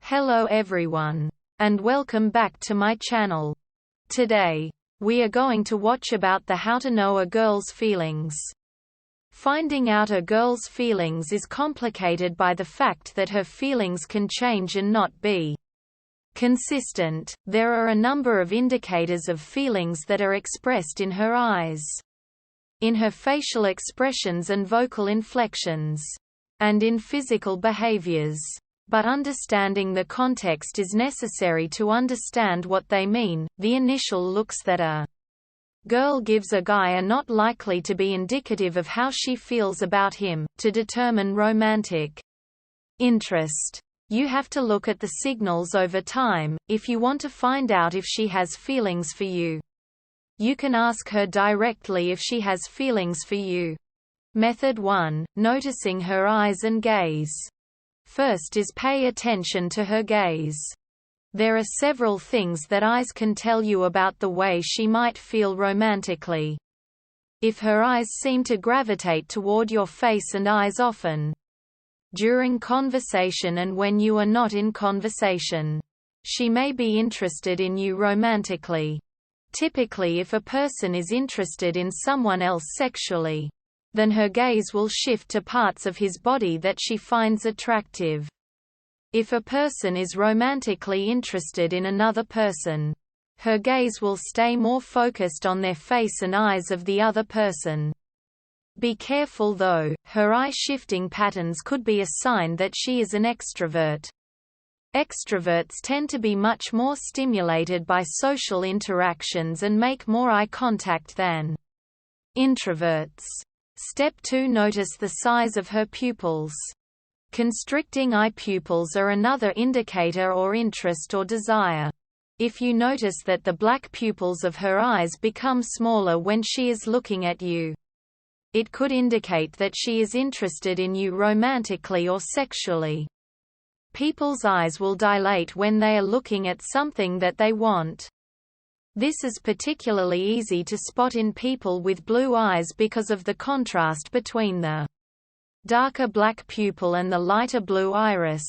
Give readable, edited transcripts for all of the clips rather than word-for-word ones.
Hello everyone, and welcome back to my channel. Today, we are going to watch about the how to know a girl's feelings. Finding out a girl's feelings is complicated by the fact that her feelings can change and not be consistent. There are a number of indicators of feelings that are expressed in her eyes, in her facial expressions and vocal inflections, and in physical behaviors. But understanding the context is necessary to understand what they mean. The initial looks that a girl gives a guy are not likely to be indicative of how she feels about him. To determine romantic interest, you have to look at the signals over time, if you want to find out if she has feelings for you. You can ask her directly if she has feelings for you. Method 1. Noticing her eyes and gaze. First is pay attention to her gaze. There are several things that eyes can tell you about the way she might feel romantically. If her eyes seem to gravitate toward your face and eyes often during conversation and when you are not in conversation, she may be interested in you romantically. Typically, if a person is interested in someone else sexually, then her gaze will shift to parts of his body that she finds attractive. If a person is romantically interested in another person, her gaze will stay more focused on their face and eyes of the other person. Be careful though, her eye shifting patterns could be a sign that she is an extrovert. Extroverts tend to be much more stimulated by social interactions and make more eye contact than introverts. Step 2. Notice the size of her pupils. Constricting eye pupils are another indicator or interest or desire. If you notice that the black pupils of her eyes become smaller when she is looking at you, it could indicate that she is interested in you romantically or sexually. People's eyes will dilate when they are looking at something that they want. This is particularly easy to spot in people with blue eyes because of the contrast between the darker black pupil and the lighter blue iris.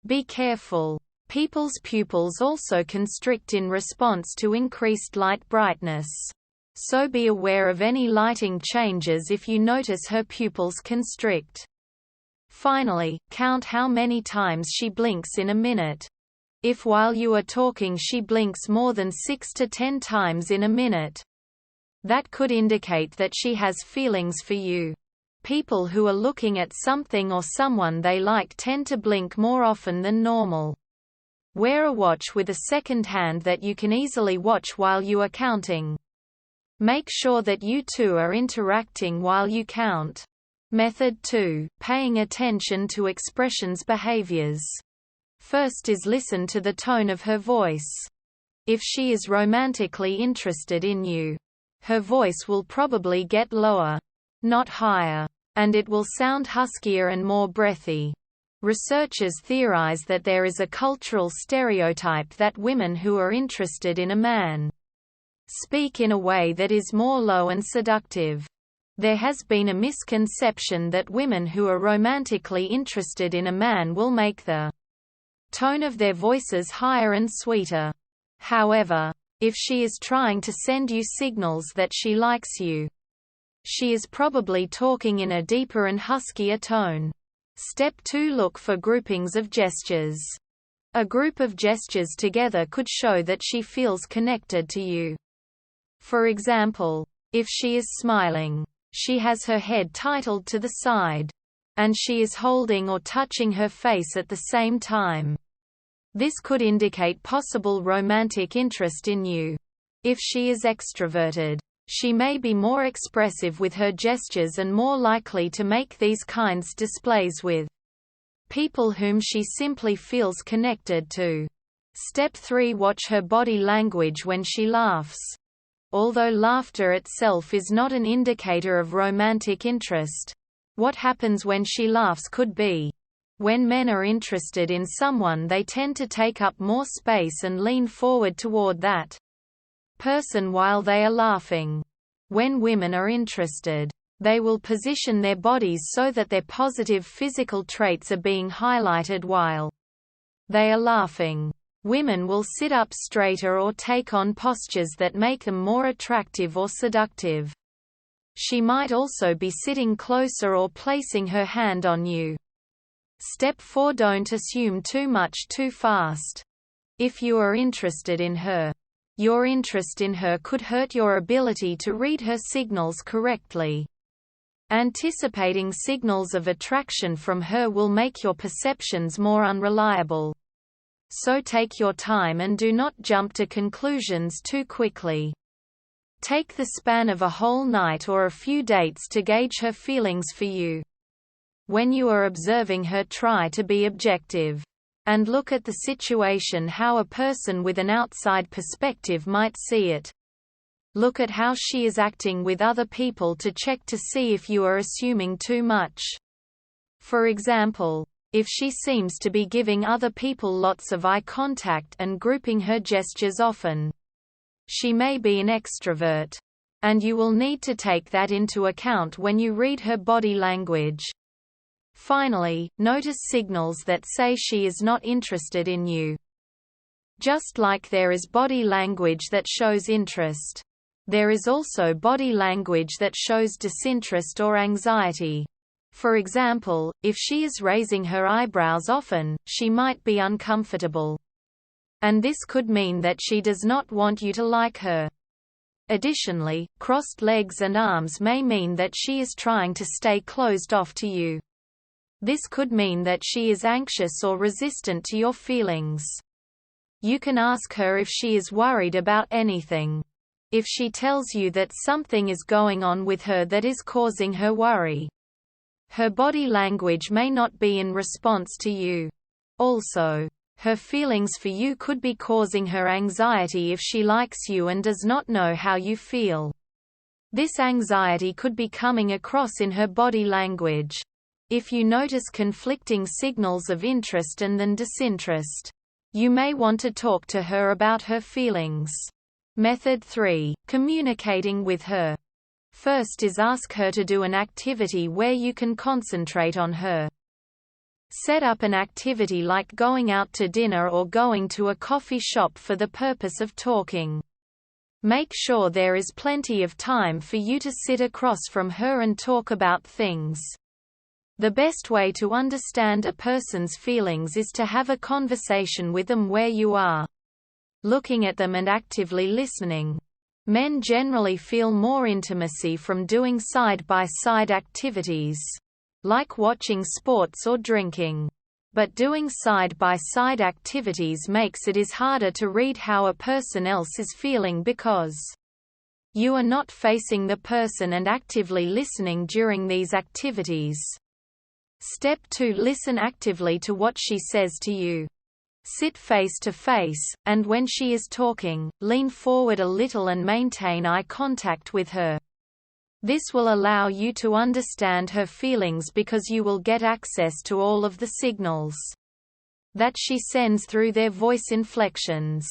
Be careful. People's pupils also constrict in response to increased light brightness. So be aware of any lighting changes if you notice her pupils constrict. Finally, count how many times she blinks in a minute. If while you are talking she blinks more than 6 to 10 times in a minute, that could indicate that she has feelings for you. People who are looking at something or someone they like tend to blink more often than normal. Wear a watch with a second hand that you can easily watch while you are counting. Make sure that you two are interacting while you count. Method 2. Paying attention to expressions behaviors. First is listen to the tone of her voice. If she is romantically interested in you, her voice will probably get lower, not higher, and it will sound huskier and more breathy. Researchers theorize that there is a cultural stereotype that women who are interested in a man speak in a way that is more low and seductive. There has been a misconception that women who are romantically interested in a man will make the tone of their voices higher and sweeter. However, if she is trying to send you signals that she likes you, she is probably talking in a deeper and huskier tone. Step 2. Look for groupings of gestures. A group of gestures together could show that she feels connected to you. For example, if she is smiling, she has her head tilted to the side, and she is holding or touching her face at the same time. This could indicate possible romantic interest in you. If she is extroverted, she may be more expressive with her gestures and more likely to make these kinds displays with people whom she simply feels connected to. Step 3. Watch her body language when she laughs. Although laughter itself is not an indicator of romantic interest, what happens when she laughs could be. When men are interested in someone, they tend to take up more space and lean forward toward that person while they are laughing. When women are interested, they will position their bodies so that their positive physical traits are being highlighted while They are laughing. Women will sit up straighter or take on postures that make them more attractive or seductive. She might also be sitting closer or placing her hand on you. Step 4. Don't assume too much too fast. If you are interested in her, your interest in her could hurt your ability to read her signals correctly. Anticipating signals of attraction from her will make your perceptions more unreliable. So take your time and do not jump to conclusions too quickly. Take the span of a whole night or a few dates to gauge her feelings for you. When you are observing her, try to be objective. And look at the situation how a person with an outside perspective might see it. Look at how she is acting with other people to check to see if you are assuming too much. For example, if she seems to be giving other people lots of eye contact and grouping her gestures often, she may be an extrovert. And you will need to take that into account when you read her body language. Finally, notice signals that say she is not interested in you. Just like there is body language that shows interest, there is also body language that shows disinterest or anxiety. For example, if she is raising her eyebrows often, she might be uncomfortable. And this could mean that she does not want you to like her. Additionally, crossed legs and arms may mean that she is trying to stay closed off to you. This could mean that she is anxious or resistant to your feelings. You can ask her if she is worried about anything. If she tells you that something is going on with her that is causing her worry, her body language may not be in response to you. Also, her feelings for you could be causing her anxiety if she likes you and does not know how you feel. This anxiety could be coming across in her body language. If you notice conflicting signals of interest and then disinterest, you may want to talk to her about her feelings. Method 3. Communicating with her. First is ask her to do an activity where you can concentrate on her. Set up an activity like going out to dinner or going to a coffee shop for the purpose of talking. Make sure there is plenty of time for you to sit across from her and talk about things. The best way to understand a person's feelings is to have a conversation with them where you are, looking at them and actively listening. Men generally feel more intimacy from doing side-by-side activities, like watching sports or drinking. But doing side-by-side activities makes it harder to read how a person else is feeling because you are not facing the person and actively listening during these activities. Step 2. Listen actively to what she says to you. Sit face to face, and when she is talking, lean forward a little and maintain eye contact with her. This will allow you to understand her feelings because you will get access to all of the signals that she sends through their voice inflections,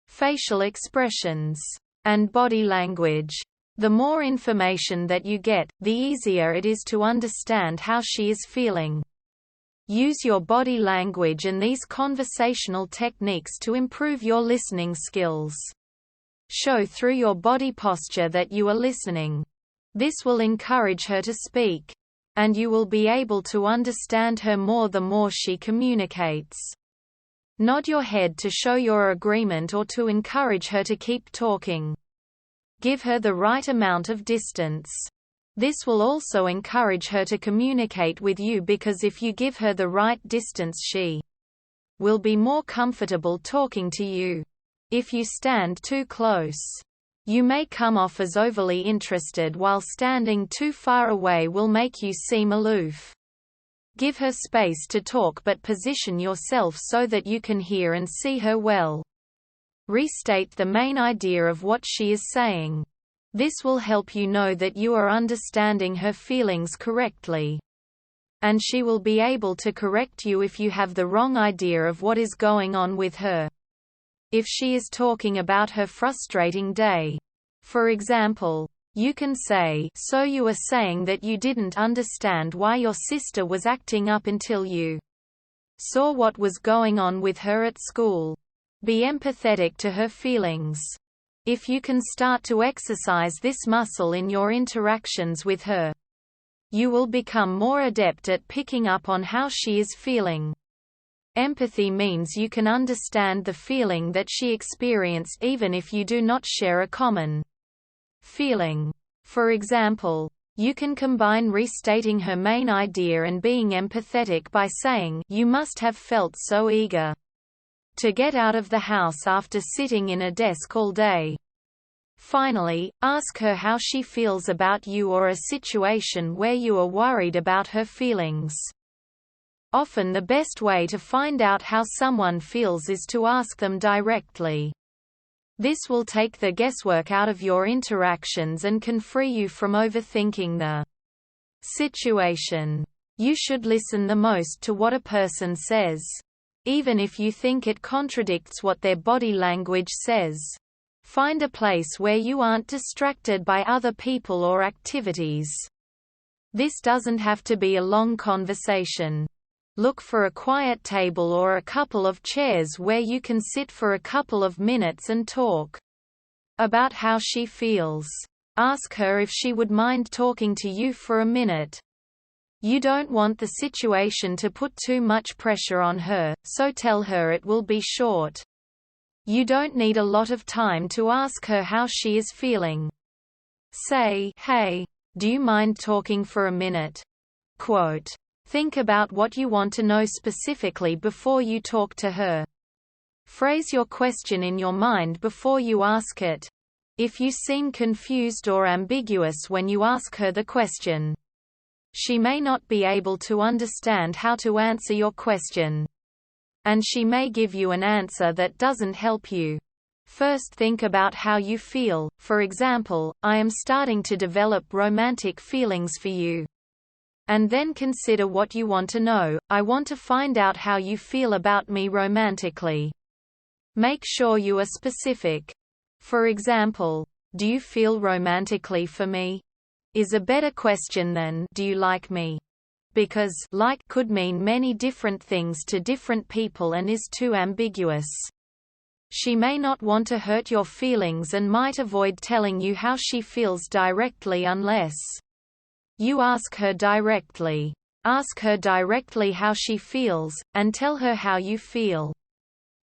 facial expressions, and body language. The more information that you get, the easier it is to understand how she is feeling. Use your body language and these conversational techniques to improve your listening skills. Show through your body posture that you are listening. This will encourage her to speak, and you will be able to understand her more the more she communicates. Nod your head to show your agreement or to encourage her to keep talking. Give her the right amount of distance. This will also encourage her to communicate with you because if you give her the right distance, she will be more comfortable talking to you. If you stand too close, you may come off as overly interested, while standing too far away will make you seem aloof. Give her space to talk but position yourself so that you can hear and see her well. Restate the main idea of what she is saying. This will help you know that you are understanding her feelings correctly. And she will be able to correct you if you have the wrong idea of what is going on with her. If she is talking about her frustrating day, for example, you can say, "So you are saying that you didn't understand why your sister was acting up until you Saw what was going on with her at school. Be empathetic to her feelings. If you can start to exercise this muscle in your interactions with her, you will become more adept at picking up on how she is feeling. Empathy means you can understand the feeling that she experienced even if you do not share a common feeling. For example, you can combine restating her main idea and being empathetic by saying, "You must have felt so eager to get out of the house after sitting in a desk all day." Finally, ask her how she feels about you or a situation where you are worried about her feelings. Often the best way to find out how someone feels is to ask them directly. This will take the guesswork out of your interactions and can free you from overthinking the situation. You should listen the most to what a person says. Even if you think it contradicts what their body language says. Find a place where you aren't distracted by other people or activities. This doesn't have to be a long conversation. Look for a quiet table or a couple of chairs where you can sit for a couple of minutes and talk about how she feels. Ask her if she would mind talking to you for a minute. You don't want the situation to put too much pressure on her, so tell her it will be short. You don't need a lot of time to ask her how she is feeling. Say, "Hey, do you mind talking for a minute?" Quote. Think about what you want to know specifically before you talk to her. Phrase your question in your mind before you ask it. If you seem confused or ambiguous when you ask her the question, she may not be able to understand how to answer your question. And she may give you an answer that doesn't help you. First think about how you feel, for example, "I am starting to develop romantic feelings for you." And then consider what you want to know. "I want to find out how you feel about me romantically." Make sure you are specific. For example, "Do you feel romantically for me?" is a better question than "Do you like me?" because "like" could mean many different things to different people and is too ambiguous. She may not want to hurt your feelings and might avoid telling you how she feels directly unless you ask her directly. Ask her directly how she feels, and tell her how you feel.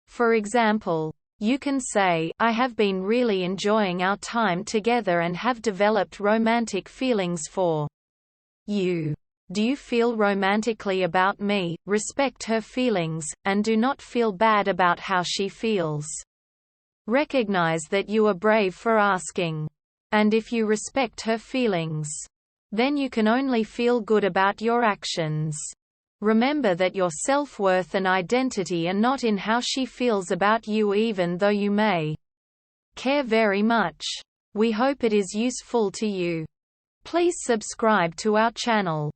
For example, you can say, "I have been really enjoying our time together and have developed romantic feelings for you. Do you feel romantically about me?" Respect her feelings, and do not feel bad about how she feels. Recognize that you are brave for asking. And if you respect her feelings, then you can only feel good about your actions. Remember that your self-worth and identity are not in how she feels about you, even though you may care very much. We hope it is useful to you. Please subscribe to our channel.